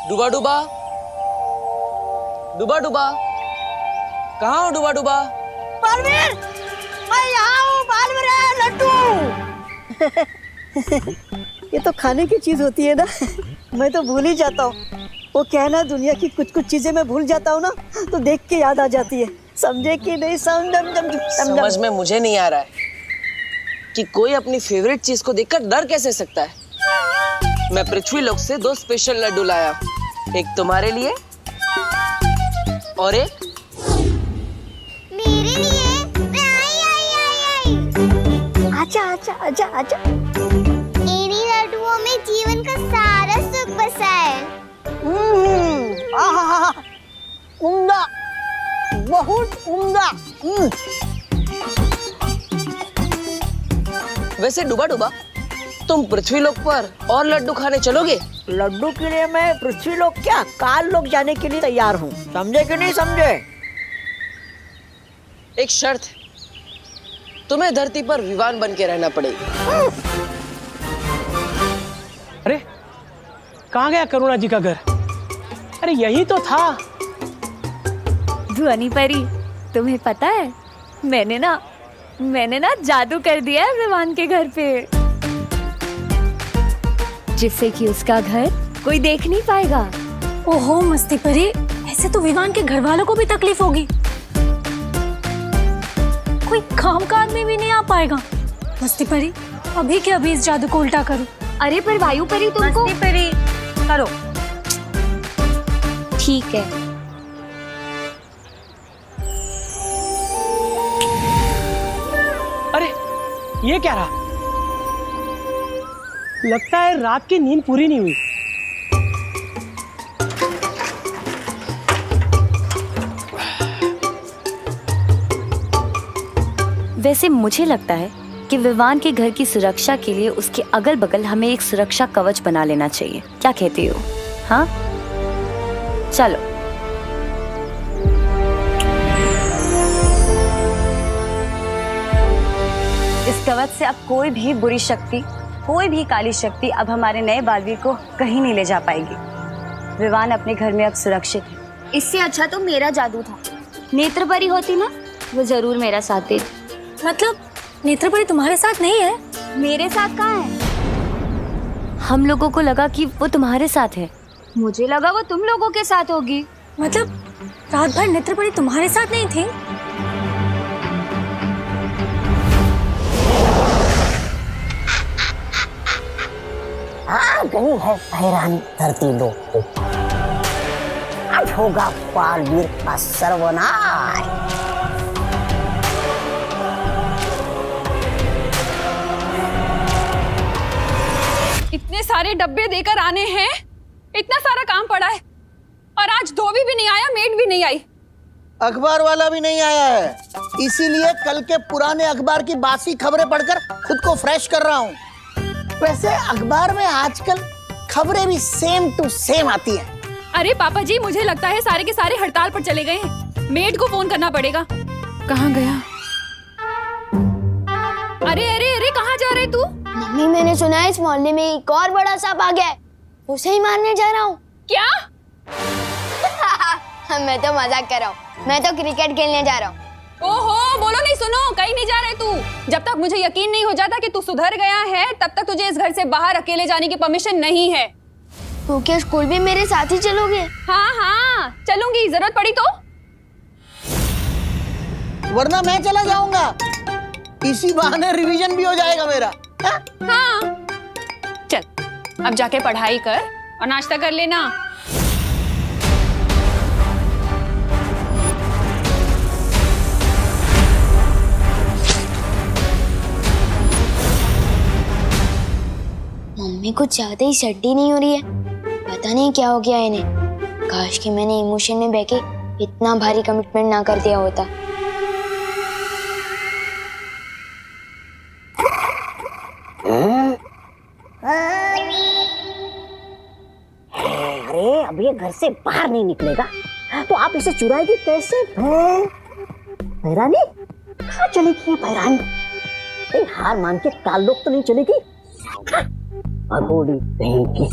डूबा डूबा डूबा डूबा, कहाँ हो डूबा डूबा? बालवीर, मैं यहाँ हूँ। बालवीर, लड्डू। ये तो खाने की चीज होती है ना, मैं तो भूल ही जाता हूँ। वो क्या है ना, दुनिया की कुछ कुछ चीजें मैं भूल जाता हूँ ना, तो देख के याद आ जाती है। समझे कि नहीं? समझ में मुझे नहीं आ रहा है कि कोई अपनी फेवरेट चीज को देखकर डर कैसे सकता है। मैं पृथ्वी लोक से 2 स्पेशल लड्डू लाया हूँ, एक तुम्हारे लिए और एक मेरे लिए। मैं आई। आजा आजा आजा आजा। इन्हीं लड्डुओं में जीवन का सारा सुख बसा है। आहा, उम्दा, बहुत उम्दा। वैसे डूबा डूबा, तुम पृथ्वी लोक पर और लड्डू खाने चलोगे? लड्डू के लिए मैं पृथ्वी लोक क्या, काल लोक जाने के लिए तैयार हूँ। समझे कि नहीं समझे? एक शर्त है, तुम्हें धरती पर विवान बन के रहना पड़ेगा। अरे कहाँ गया करुणा जी का घर? अरे यही तो था। ध्वनि परी, तुम्हें पता है मैंने ना जादू कर दिया है विवान के घर पे, जिससे कि उसका घर कोई देख नहीं पाएगा। ओहो मस्ती परी, ऐसे तो विवान के घर वालों को भी तकलीफ होगी। कोई काम काज में भी नहीं आ पाएगा। मस्ती परी, अभी के अभी इस जादू को उल्टा करो। अरे पर वायु परी तुमको। मस्ती परी करो। ठीक है। अरे ये क्या रहा? लगता है रात की नींद पूरी नहीं हुई। वैसे मुझे लगता है कि विवान के घर की सुरक्षा के लिए उसके अगल बगल हमें एक सुरक्षा कवच बना लेना चाहिए। क्या कहती हो? हाँ चलो। इस कवच से अब कोई भी बुरी शक्ति, कोई भी काली शक्ति अब हमारे नए बालवीर को कहीं नहीं ले जा पाएगी। विवान अपने घर में अब सुरक्षित है। इससे अच्छा तो मेरा जादू था। नेत्र परी होती ना, वो जरूर मेरा साथ देती। मतलब नेत्र परी तुम्हारे साथ नहीं है? मेरे साथ कहाँ है? हम लोगों को लगा कि वो तुम्हारे साथ है, मुझे लगा वो तुम लोगों के साथ होगी। मतलब रात भर नेत्र परी तुम्हारे साथ नहीं थी? आ गई है हैरानी धरती लोक को। अब होगा बालवीर का सर्वनाश। इतने सारे डब्बे देकर आने हैं, इतना सारा काम पड़ा है, और आज धोबी भी नहीं आया, मेड भी नहीं आई, अखबार वाला भी नहीं आया है। इसीलिए कल के पुराने अखबार की बासी खबरें पढ़कर खुद को फ्रेश कर रहा हूँ। वैसे अखबार में आजकल खबरें भी सेम टू सेम आती हैं। अरे पापा जी, मुझे लगता है सारे के सारे हड़ताल पर चले गए हैं। मेड को फोन करना पड़ेगा। कहाँ गया? अरे अरे अरे, कहाँ जा रहे तू? मम्मी, मैंने सुना है इस मोहल्ले में एक और बड़ा सांप आ गया है, उसे ही मारने जा रहा हूँ। क्या? मैं तो मजाक कर रहा हूँ, मैं तो क्रिकेट खेलने जा रहा हूँ। ओहो, बोलो नहीं, सुनो, कहीं नहीं जा रहे तू। जब तक मुझे यकीन नहीं हो जाता कि तू सुधर गया है, तब तक तुझे इस घर से बाहर अकेले जाने की परमिशन नहीं है। तो क्या स्कूल भी मेरे साथ ही चलोगे? हाँ हाँ चलूंगी, जरूरत पड़ी तो। वरना मैं चला जाऊंगा, इसी बहाने रिवीजन भी हो जाएगा मेरा। हाँ चल, अब जाके पढ़ाई कर और नाश्ता कर लेना। मम्मी कुछ ज्यादा ही सर्दी नहीं हो रही है, पता नहीं क्या हो गया इन्हें। काश कि मैंने इमोशन में बह के इतना भारी कमिटमेंट ना कर दिया होता। अरे अब ये घर से बाहर नहीं निकलेगा तो आप इसे चुराएगी कैसे? भैरानी कहाँ चलेगी ये भैरानी? हार मान के काल लोग तो नहीं चलेगी। अघोड़ी कहीं की।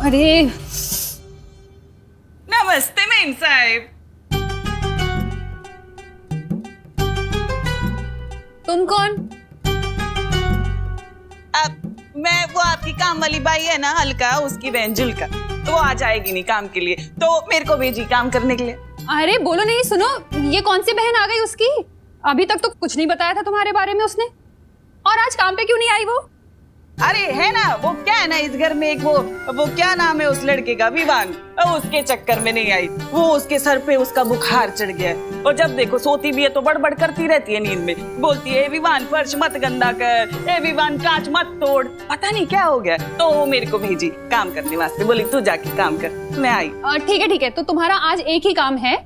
अरे नमस्ते मेम साहिब। तुम कौन? अब मैं वो आपकी काम वाली बाई है ना अलका, उसकी बहन जुल्का, तो वो आ जाएगी नहीं काम के लिए, तो मेरे को भेजी काम करने के लिए। अरे बोलो नहीं, सुनो, ये कौन सी बहन आ गई उसकी? अभी तक तो कुछ नहीं बताया था तुम्हारे बारे में उसने, और आज काम पे क्यों नहीं आई वो? अरे है ना, वो क्या है ना, इस घर में एक वो क्या नाम है उस लड़के का, विवान, उसके चक्कर में नहीं आई। वो उसके सर पे उसका बुखार चढ़ गया है, और जब देखो सोती भी है तो बड़बड़ करती रहती है नींद में, बोलती है विवान फर्श मत गंदा कर, ए विवान कांच मत तोड़, पता नहीं क्या हो गया। तो वो मेरे को भेजी काम करने वास्ते, बोली तू जाके काम कर। मैं आई। ठीक है, तो तुम्हारा आज एक ही काम है,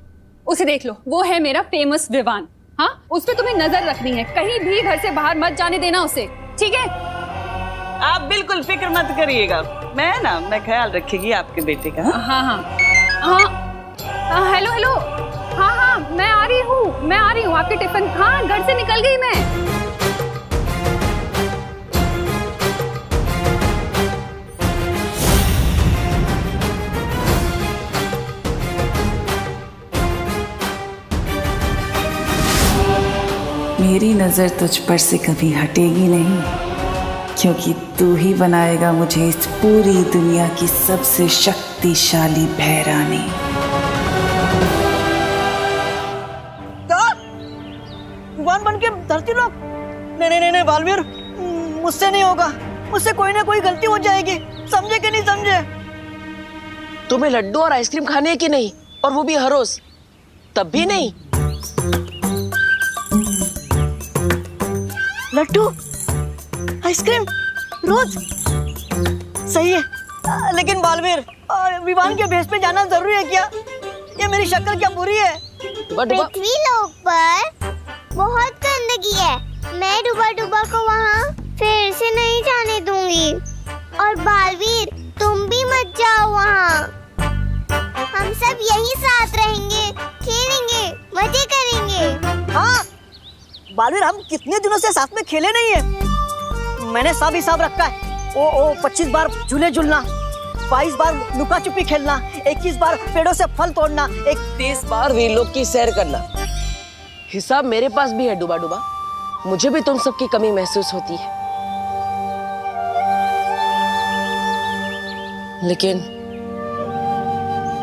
उसे देख लो, वो है मेरा फेमस विवान। हाँ, उस पे तुम्हें नजर रखनी है, कहीं भी घर से बाहर मत जाने देना उसे, ठीक है? आप बिल्कुल फिक्र मत करिएगा, मैं ख्याल रखेगी आपके बेटे का। हाँ, हेलो, हाँ, मैं आ रही हूँ आपके टिफिन, हाँ, घर से निकल गई मैं। मेरी नजर तुझ पर से कभी हटेगी नहीं, क्योंकि तू ही बनाएगा मुझे इस पूरी दुनिया की सबसे शक्तिशाली भैरानी। विवान बन के धरती लोग? नहीं बालवीर, मुझसे नहीं होगा, मुझसे कोई ना कोई गलती हो जाएगी, समझे कि नहीं समझे? तुम्हें लड्डू और आइसक्रीम खाने है कि नहीं, और वो भी हर रोज? तब भी नहीं? लड्डू आइसक्रीम रोज सही है, लेकिन बालवीर, विवान के भेष पे जाना जरूरी है क्या? ये मेरी शक्ल क्या बुरी है? पृथ्वी लोक पर बहुत गंदगी है, मैं डूबा को वहाँ फिर से नहीं जाने दूंगी। और बालवीर, तुम भी मत जाओ वहाँ, हम सब यहीं साथ रहेंगे, खेलेंगे, मजे करेंगे। हाँ बालवीर, हम कितने दिनों से साथ में खेले नहीं है। मैंने सब हिसाब रखा है। ओ 25 बार झूले झूलना, 22 बार लुका छुपी खेलना, 21 बार पेड़ों से फल तोड़ना, 31 बार वीरलोक की सैर करना। हिसाब मेरे पास भी है डूबा, मुझे भी तुम सबकी कमी महसूस होती है, लेकिन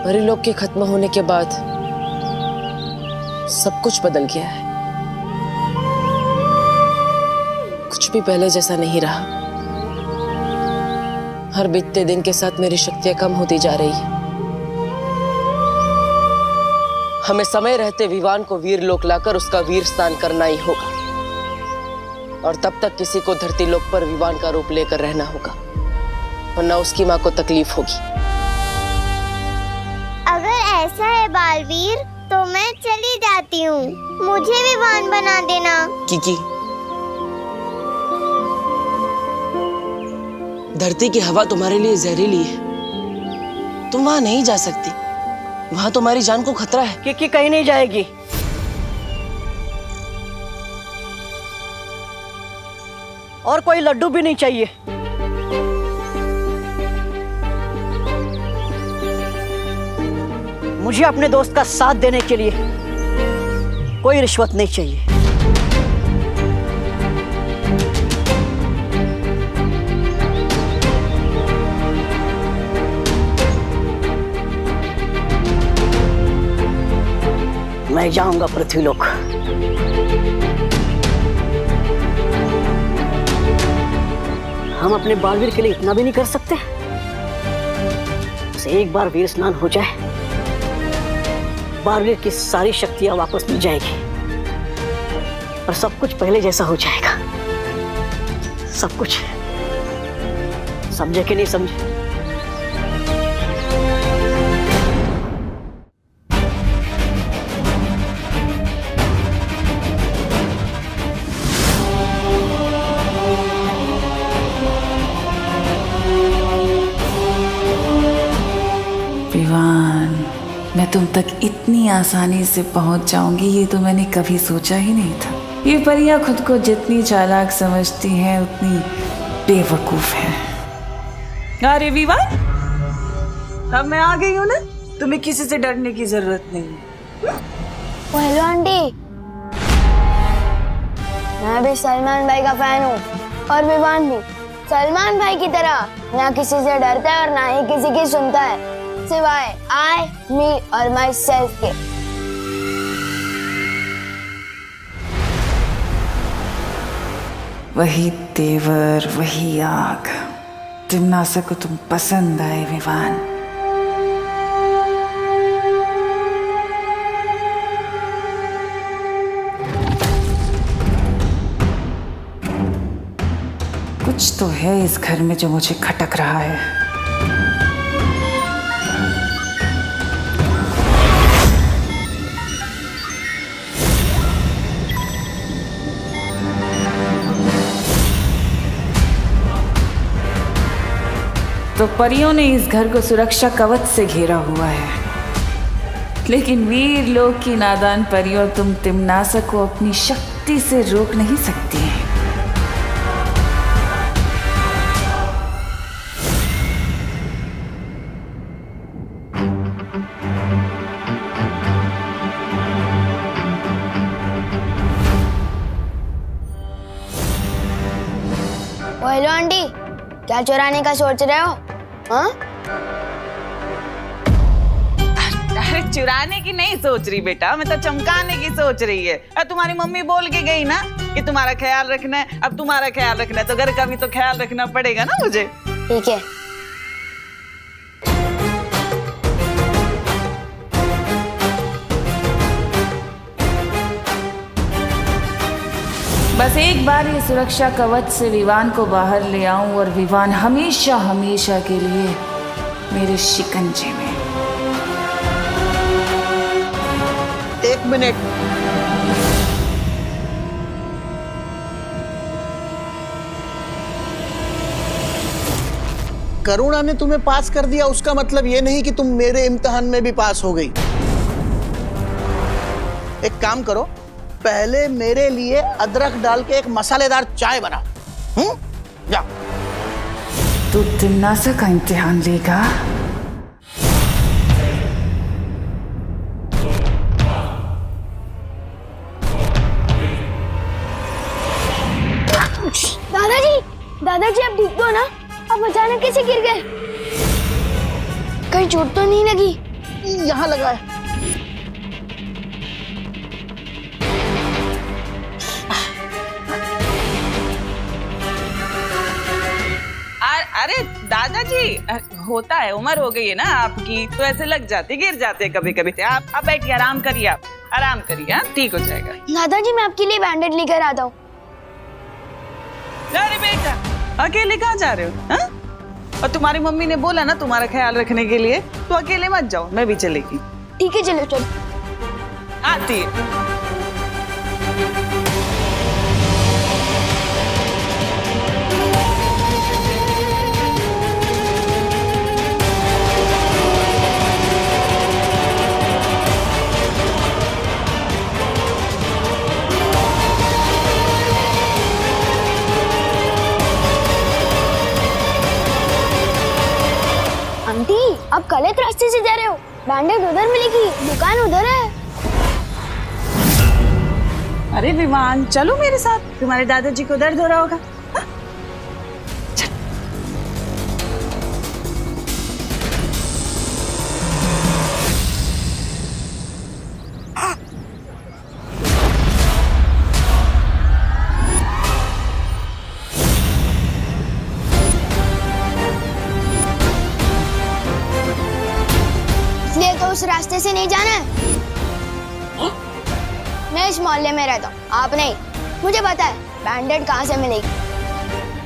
परिलोक के खत्म होने के बाद सब कुछ बदल गया है। कुछ भी पहले जैसा नहीं रहा। हर बीतते दिन के साथ मेरी शक्तियां कम होती जा रही है। हमें समय रहते विवान को वीर लोक लाकर उसका वीर स्नान करना ही होगा, और तब तक किसी को धरती लोक पर विवान का रूप लेकर रहना होगा, वरना उसकी मां को तकलीफ होगी। अगर ऐसा है बालवीर, तो मैं चली जाती हूँ, मुझे विवान बना देना। किकी, धरती की हवा तुम्हारे लिए जहरीली है, तुम वहां नहीं जा सकती, वहां तुम्हारी जान को खतरा है। किकी कहीं नहीं जाएगी। और कोई लड्डू भी नहीं चाहिए। मुझे अपने दोस्त का साथ देने के लिए कोई रिश्वत नहीं चाहिए। मैं जाऊंगा पृथ्वीलोक। हम अपने बालवीर के लिए इतना भी नहीं कर सकते? बस एक बार वीर स्नान हो जाए, बालवीर की सारी शक्तियां वापस मिल जाएगी और सब कुछ पहले जैसा हो जाएगा। सब कुछ। समझे कि नहीं समझे? विवान, मैं तुम तक इतनी आसानी से पहुंच जाऊंगी ये तो मैंने कभी सोचा ही नहीं था। ये परियां खुद को जितनी चालाक समझती हैं उतनी बेवकूफ हैं। अरे विवान, अब मैं आ गई हूँ ना, तुम्हें किसी से डरने की जरूरत नहीं है। हेलो आंटी, मैं भी सलमान भाई का फैन हूँ और विवान भी। सलमान भाई की तरह ना किसी से डरता है और ना ही किसी की सुनता है, सिवाय आई, मी और माई सेल्फ के। वही तेवर, वही आग। टिमनासा को तुम पसंद आए विवान। कुछ तो है इस घर में जो मुझे खटक रहा है। तो परियों ने इस घर को सुरक्षा कवच से घेरा हुआ है, लेकिन वीर लोक की नादान परियों, तुम तिमनासा को अपनी शक्ति से रोक नहीं सकती। हेलो आंटी, क्या चुराने का सोच रहे हो? हाँ? अरे चुराने की नहीं सोच रही बेटा, मैं तो चमकाने की सोच रही है। और तुम्हारी मम्मी बोल के गई ना कि तुम्हारा ख्याल रखना है। अब तुम्हारा ख्याल रखना है तो घर का भी तो ख्याल रखना पड़ेगा ना मुझे। ठीक है। बस एक बार ये सुरक्षा कवच से विवान को बाहर ले आऊं और विवान हमेशा हमेशा के लिए मेरे शिकंजे में। एक मिनट, करुणा ने तुम्हें पास कर दिया, उसका मतलब ये नहीं कि तुम मेरे इम्तिहान में भी पास हो गई। एक काम करो, पहले मेरे लिए अदरक डाल के एक मसालेदार चाय बना। जा। तू तिमनासा का इम्तिहान लेगा? दादाजी आप ठीक हो ना? आप अचानक कैसे गिर गए? कहीं चोट तो नहीं लगी? यहाँ लगा है। अरे दादाजी, होता है, उम्र हो गई है ना आपकी, तो ऐसे लग जाते, गिर जाते कभी कभी। आप बैठिए, आराम करिए, आप आराम करिए, ठीक हो जाएगा। दादाजी मैं आपके लिए बैंडेड लेकर आता हूँ। अरे बेटा, अकेले कहाँ जा रहे हो? हा? और तुम्हारी मम्मी ने बोला ना तुम्हारा ख्याल रखने के लिए, तो अकेले मत जाओ, मैं भी चलेगी। ठीक है, चलो चलो। आती है। आंटी, आप गलत रास्ते से जा रहे हो। बैंडेड उधर मिलेगी, दुकान उधर है। अरे विमान, चलो मेरे साथ, तुम्हारे दादाजी को दर्द हो रहा होगा। इसलिए तो उस रास्ते से नहीं जाना है। मैं इस मोहल्ले में रहता हूँ, आप नहीं। मुझे पता है बैंडेड कहाँ से मिलेगी।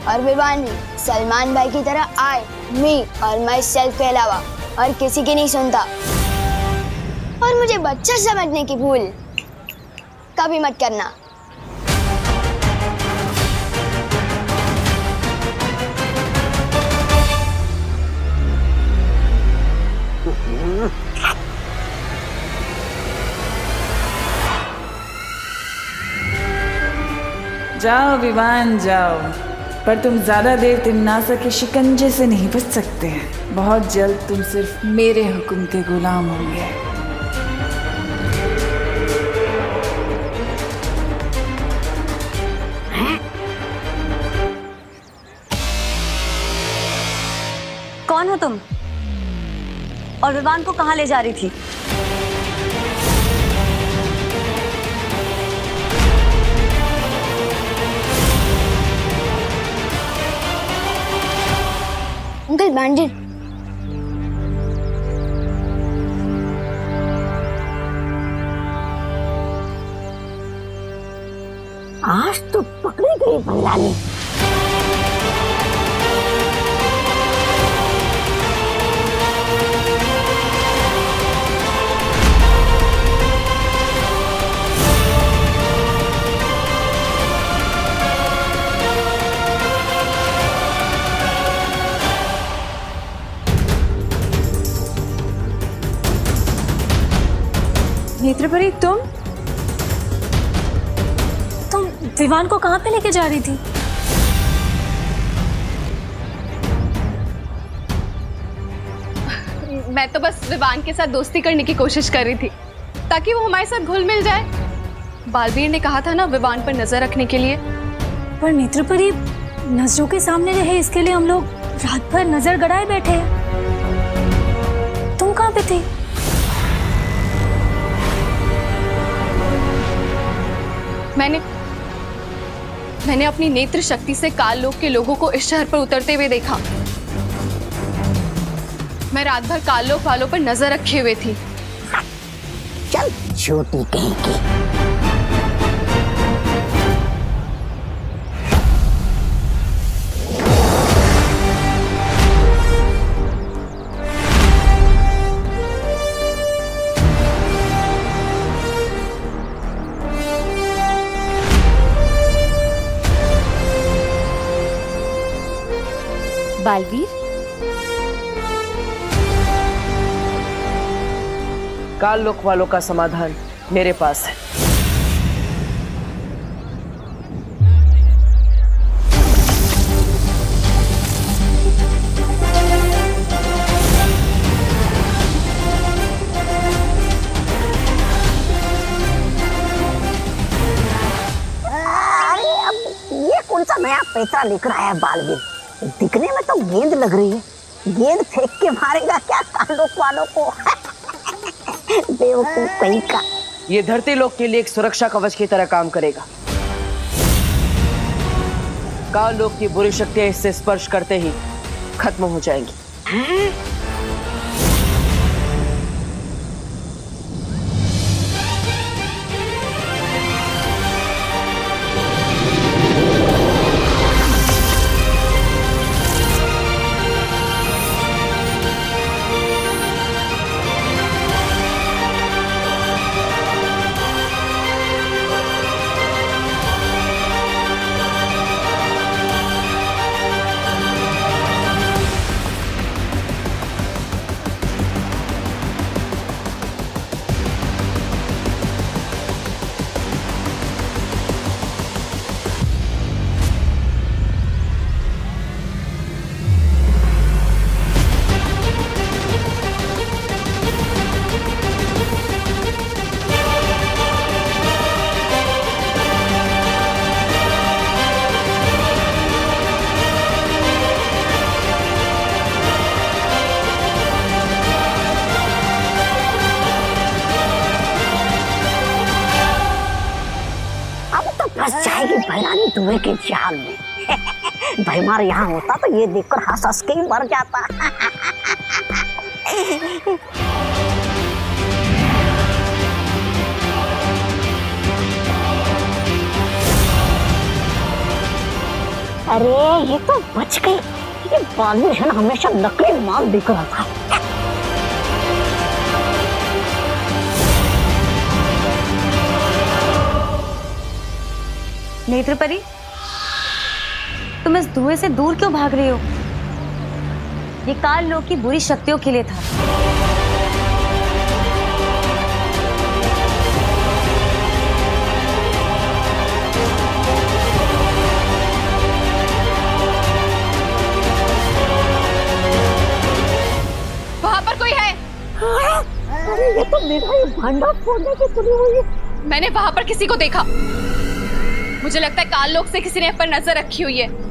और विवान भी सलमान भाई की तरह आई, मी और माई सेल्फ के अलावा और किसी की नहीं सुनता। और मुझे बच्चा समझने की भूल कभी मत करना। जाओ विवान जाओ, पर तुम ज्यादा देर तिमनासा के शिकंजे से नहीं बच सकते हैं। बहुत जल्द तुम सिर्फ मेरे हुक्म के गुलाम होंगे। कौन हो तुम? और विवान को कहाँ ले जा रही थी? अंकल बैंडेड। आज तो पकड़ी गई बंगाली। नेत्रपरी, तुम विवान को कहाँ पे लेके जा रही थी? मैं तो बस विवान के साथ दोस्ती करने की कोशिश कर रही थी ताकि वो हमारे साथ घुल मिल जाए। बालवीर ने कहा था ना विवान पर नजर रखने के लिए। पर नेत्रपरी, नजरों के सामने रहे इसके लिए हम लोग रात भर नजर गड़ाए बैठे हैं। तुम कहाँ पे थी? मैंने अपनी नेत्र शक्ति से काल लोक के लोगों को इस शहर पर उतरते हुए देखा। मैं रात भर काल लोक वालों पर नजर रखे हुए थी। चल छोटी कहीं की। बालवीर, काल लोक वालों का समाधान मेरे पास है। अरे अब ये कौन सा नया पैसा लिख रहा है बालवीर? दिखने में तो गेंद लग रही है। गेंद फेंक के मारेगा क्या काल लोक वालों को? बेवकूफ कहीं का। ये धरती लोक के लिए एक सुरक्षा कवच की तरह काम करेगा। काल लोक की बुरी शक्तियां इससे स्पर्श करते ही खत्म हो जाएंगी। फंस जाएगी भैरानी धुएं के जाल में। भैमार यहाँ होता तो ये देखकर हंस हंस के ही मर जाता। अरे ये तो बच गई। ये बालवीर है ना, हमेशा नकली माल देख रहा था। नेत्रपरी, तुम इस धुएं से दूर क्यों भाग रही हो? ये काल लोक की बुरी शक्तियों के लिए था। पर कोई है? अरे ये तो मेरा ये भांडा फोड़ने की तुली हुई है। मैंने वहां पर किसी को देखा। मुझे लगता है काल लोक से किसी ने पर नजर रखी हुई है।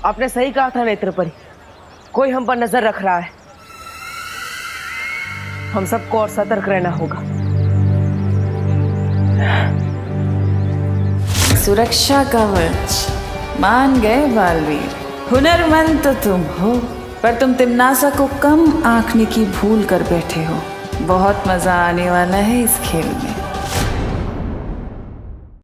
आपने सही कहा था नेत्रपरी, कोई हम पर नजर रख रहा है। हम सबको और सतर्क रहना होगा। सुरक्षा कवच मान गए बालवीर। हुनरमंद तो तुम हो, पर तुम तिमनासा को कम आंकने की भूल कर बैठे हो। बहुत मजा आने वाला है इस खेल में।